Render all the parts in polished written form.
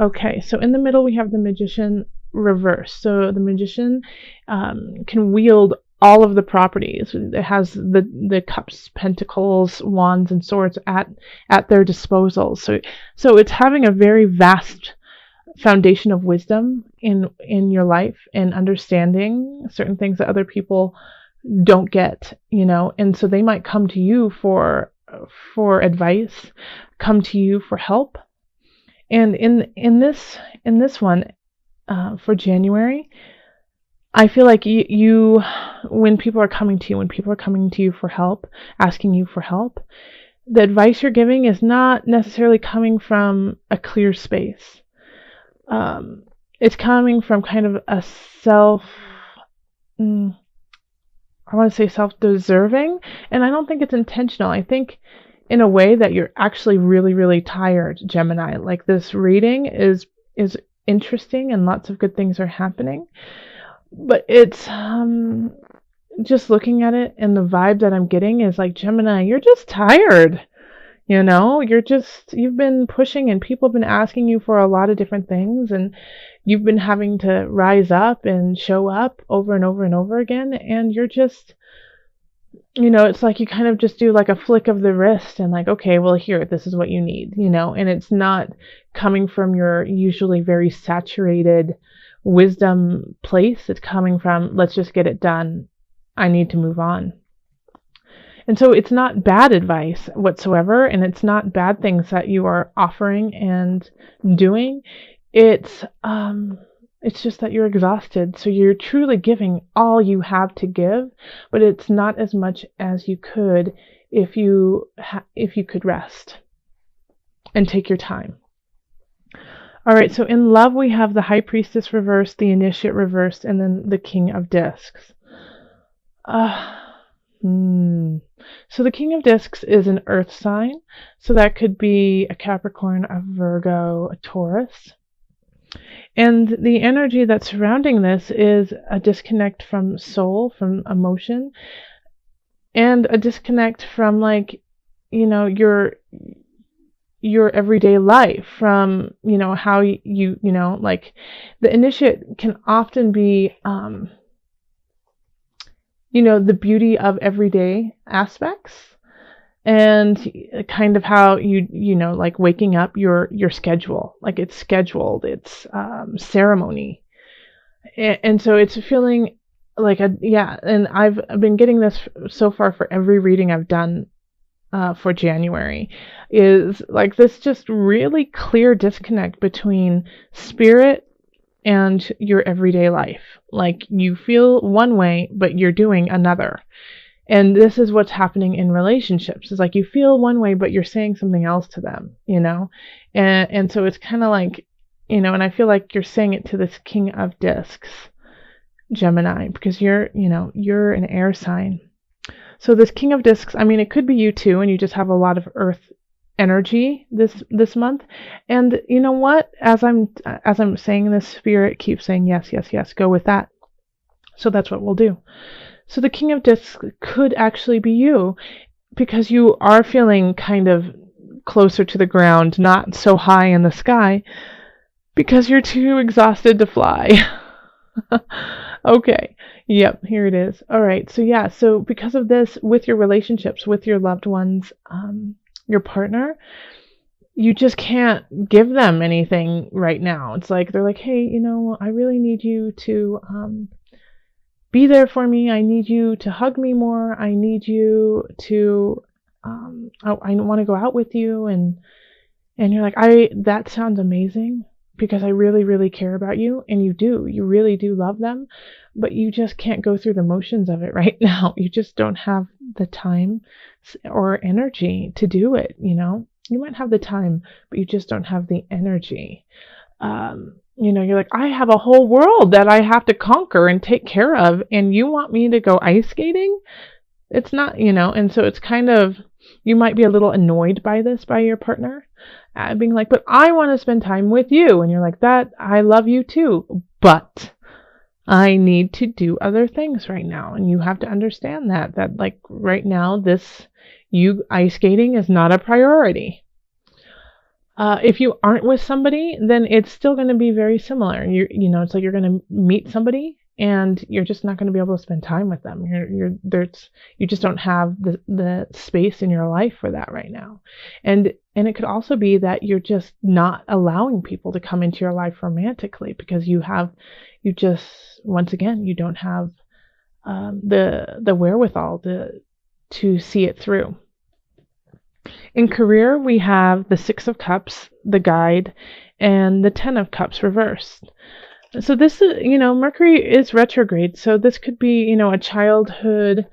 Okay, so in the middle we have the Magician reverse. So the Magician can wield all of the properties. It has the cups, pentacles, wands, and swords at their disposal. So it's having a very vast foundation of wisdom in your life and understanding certain things that other people don't get, and so they might come to you for advice, come to you for help. And in this one, for January, I feel like you when people are coming to you for help, asking you for help, the advice you're giving is not necessarily coming from a clear space. It's coming from kind of a I want to say self-deserving, and I don't think it's intentional. I think in a way that you're actually really, really tired, Gemini. Like, this reading is interesting and lots of good things are happening, but it's just looking at it, and the vibe that I'm getting is like, Gemini, you're just tired. You've been pushing, and people have been asking you for a lot of different things, and you've been having to rise up and show up over and over and over again, and you're just, it's like you kind of just do like a flick of the wrist and like, okay, well, here, this is what you need, and it's not coming from your usually very saturated wisdom place. It's coming from, let's just get it done. I need to move on. And so it's not bad advice whatsoever, and it's not bad things that you are offering and doing. It's just that you're exhausted, so you're truly giving all you have to give, but it's not as much as you could if you could rest and take your time. All right, so in love we have the High Priestess reversed, the Initiate reversed, and then the King of Discs. So the King of Discs is an earth sign, so that could be a Capricorn, a Virgo, a Taurus. And the energy that's surrounding this is a disconnect from soul, from emotion, and a disconnect from, like, your everyday life, from, how you like, the Initiate can often be the beauty of everyday aspects, and kind of how like waking up, your schedule, like it's scheduled, it's ceremony, and so it's feeling like and I've been getting this so far for every reading I've done for January, is like this just really clear disconnect between spirit and your everyday life. Like, you feel one way, but you're doing another. And this is what's happening in relationships. It's like you feel one way, but you're saying something else to them, And so it's kind of like, and I feel like you're saying it to this King of Discs, Gemini, because you're an air sign. So this King of Discs, I mean, it could be you too, and you just have a lot of earth energy this month. And you know what, as I'm saying this, spirit keeps saying yes, yes, yes, go with that. So that's what we'll do. So the King of Discs could actually be you, because you are feeling kind of closer to the ground, not so high in the sky, because you're too exhausted to fly. Okay, yep, here it is. All right, so because of this, with your relationships, with your loved ones, your partner, you just can't give them anything right now. It's like they're like, hey, I really need you to be there for me. I need you to hug me more. I need you to I want to go out with you, and you're like, that sounds amazing, because I really, really care about you, and you really do love them, but you just can't go through the motions of it right now. You just don't have the time or energy to do it. You might have the time, but you just don't have the energy. You're like, I have a whole world that I have to conquer and take care of, and you want me to go ice skating? It's not, and so it's kind of, you might be a little annoyed by this, by your partner, being like, but I want to spend time with you. And you're like, that, I love you too, but I need to do other things right now. And you have to understand that like right now, you ice skating is not a priority. If you aren't with somebody, then it's still going to be very similar. It's like you're going to meet somebody and you're just not going to be able to spend time with them. You just don't have the space in your life for that right now. And it could also be that you're just not allowing people to come into your life romantically because once again, you don't have the wherewithal to see it through. In career, we have the Six of Cups, the Guide, and the Ten of Cups reversed. So this is, Mercury is retrograde. So this could be, a childhood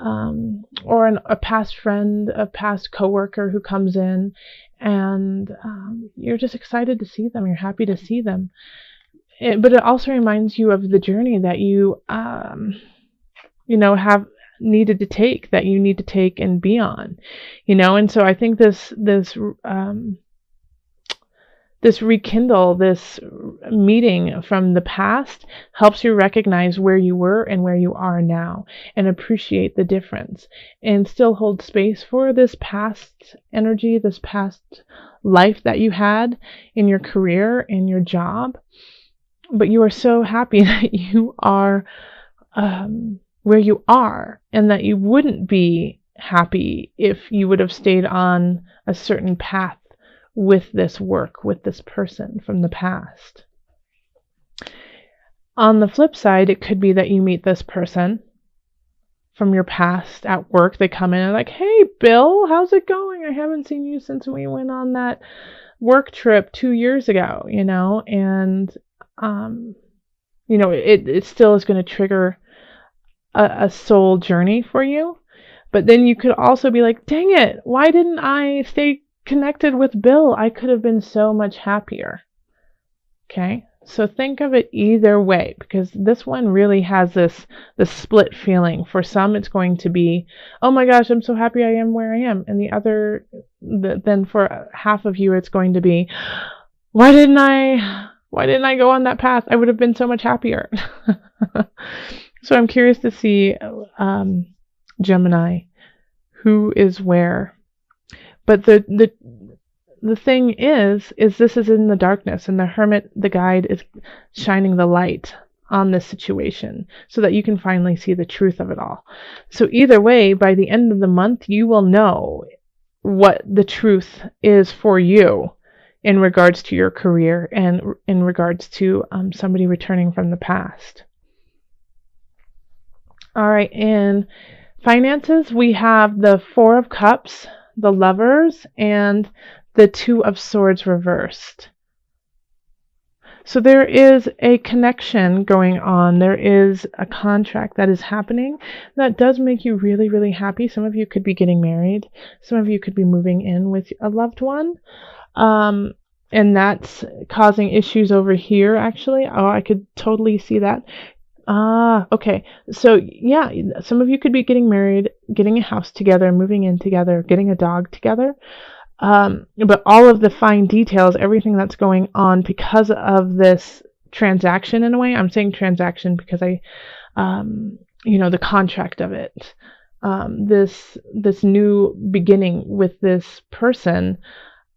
or a past friend, a past coworker who comes in, and you're just excited to see them. You're happy to see them. But it also reminds you of the journey that you, have needed to take, that you need to take and be on, and so I think this rekindle, this meeting from the past helps you recognize where you were and where you are now and appreciate the difference and still hold space for this past energy, this past life that you had in your career, in your job. But you are so happy that you are where you are, and that you wouldn't be happy if you would have stayed on a certain path with this work, with this person from the past. On the flip side, it could be that you meet this person from your past at work. They come in and like, hey, Bill, how's it going? I haven't seen you since we went on that work trip 2 years ago, and, it still is going to trigger a soul journey for you. But then you could also be like, dang it, why didn't I stay connected with Bill? I could have been so much happier. Okay, so think of it either way, because this one really has this split feeling. For some, it's going to be, oh my gosh, I'm so happy I am where I am. And then for half of you, it's going to be, why didn't I go on that path? I would have been so much happier. So I'm curious to see, Gemini, who is where. But the thing is this is in the darkness, and the Hermit, the Guide, is shining the light on this situation so that you can finally see the truth of it all. So either way, by the end of the month, you will know what the truth is for you in regards to your career and in regards to somebody returning from the past. All right, in finances, we have the Four of Cups, the Lovers, and the Two of Swords reversed. So there is a connection going on. There is a contract that is happening that does make you really, really happy. Some of you could be getting married. Some of you could be moving in with a loved one. And that's causing issues over here, actually. Oh, I could totally see that. Okay. So yeah, some of you could be getting married, getting a house together, moving in together, getting a dog together. But all of the fine details, everything that's going on because of this transaction, in a way, I'm saying transaction because the contract of it, this new beginning with this person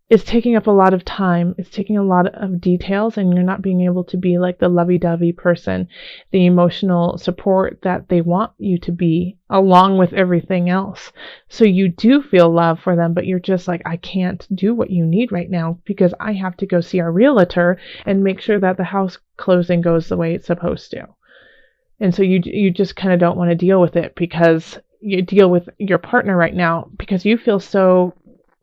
is taking up a lot of time. It's taking a lot of details, and you're not being able to be like the lovey-dovey person, the emotional support that they want you to be, along with everything else. So you do feel love for them, but you're just like, I can't do what you need right now because I have to go see our realtor and make sure that the house closing goes the way it's supposed to. And so you just kind of don't want to deal with it, because you deal with your partner right now because you feel so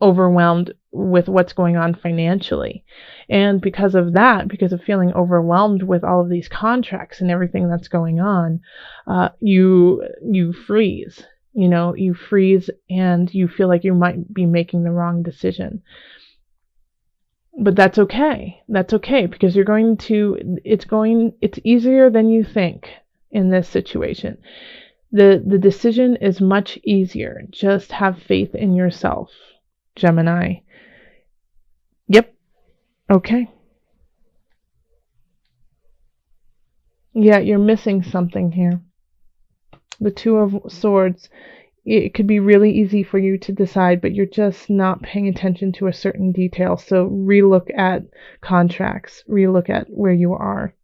overwhelmed with what's going on financially. And because of that, because of feeling overwhelmed with all of these contracts and everything that's going on, you freeze. You freeze and you feel like you might be making the wrong decision. But that's okay. That's okay, because it's easier than you think in this situation. The decision is much easier. Just have faith in yourself, Gemini. Yep. Okay. Yeah, you're missing something here. The Two of Swords. it could be really easy for you to decide, but you're just not paying attention to a certain detail. So relook at contracts, relook at where you are.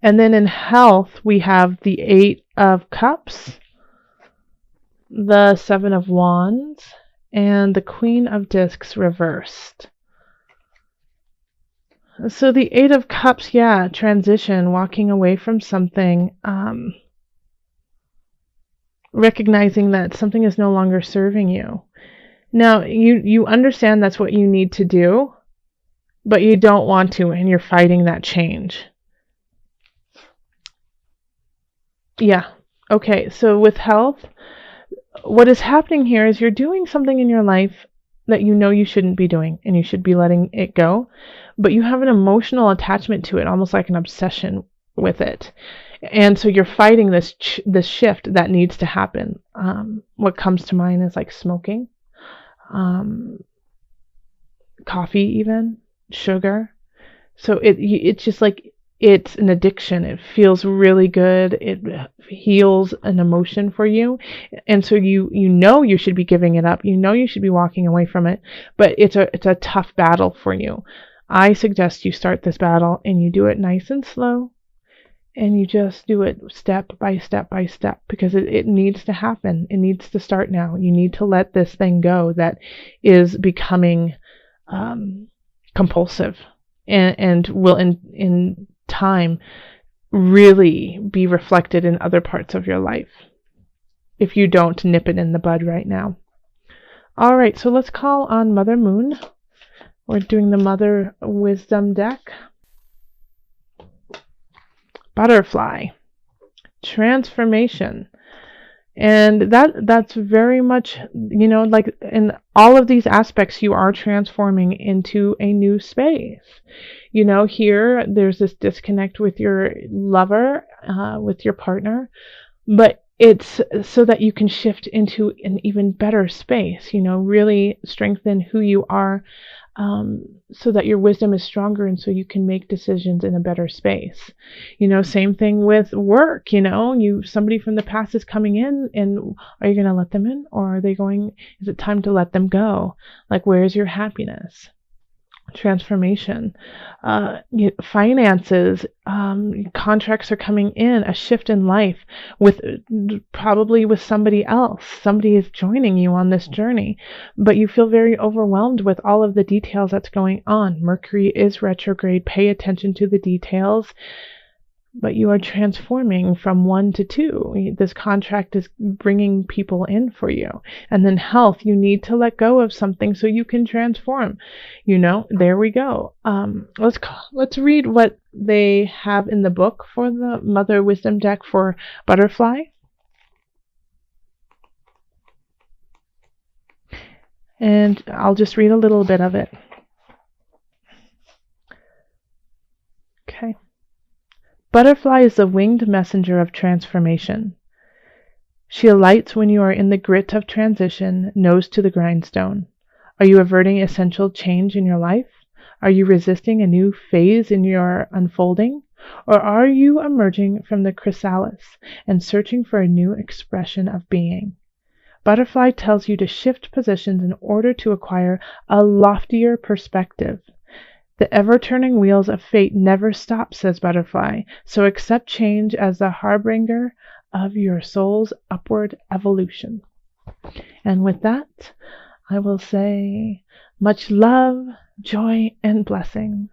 And then in health, we have the 8 of Cups, the 7 of Wands, and the Queen of Discs reversed. So the 8 of Cups, yeah, transition, walking away from something, recognizing that something is no longer serving you. Now, you understand that's what you need to do, but you don't want to, and you're fighting that change. Yeah. Okay, so with health, what is happening here is you're doing something in your life that you know you shouldn't be doing, and you should be letting it go, but you have an emotional attachment to it, almost like an obsession with it. And so you're fighting this shift that needs to happen. What comes to mind is like smoking, coffee, even sugar. So it's just like it's an addiction. It feels really good. It heals an emotion for you, and so you know you should be giving it up. You know you should be walking away from it, but it's a tough battle for you. I suggest you start this battle and you do it nice and slow. And you just do it step by step by step, because it needs to happen. It needs to start now. You need to let this thing go that is becoming compulsive and will in time really be reflected in other parts of your life if you don't nip it in the bud right now. All right, so let's call on Mother Moon. We're doing the Mother Wisdom deck. Butterfly, transformation. And that's very much, like in all of these aspects, you are transforming into a new space. Here there's this disconnect with your lover, with your partner, but it's so that you can shift into an even better space, really strengthen who you are, so that your wisdom is stronger, and so you can make decisions in a better space. Same thing with work. Somebody from the past is coming in, and are you going to let them in, or are they going? Is it time to let them go? Like, where's your happiness? Transformation, finances, contracts are coming in, a shift in life probably with somebody else. Somebody is joining you on this journey, but you feel very overwhelmed with all of the details that's going on. Mercury is retrograde. Pay attention to the details. But you are transforming from 1 to 2. This contract is bringing people in for you. And then health, you need to let go of something so you can transform. There we go. Let's read what they have in the book for the Mother Wisdom deck for Butterfly. And I'll just read a little bit of it. Okay. Butterfly is the winged messenger of transformation. She alights when you are in the grit of transition, nose to the grindstone. Are you averting essential change in your life? Are you resisting a new phase in your unfolding? Or are you emerging from the chrysalis and searching for a new expression of being? Butterfly tells you to shift positions in order to acquire a loftier perspective. The ever-turning wheels of fate never stop, says Butterfly, so accept change as the harbinger of your soul's upward evolution. And with that, I will say much love, joy, and blessings.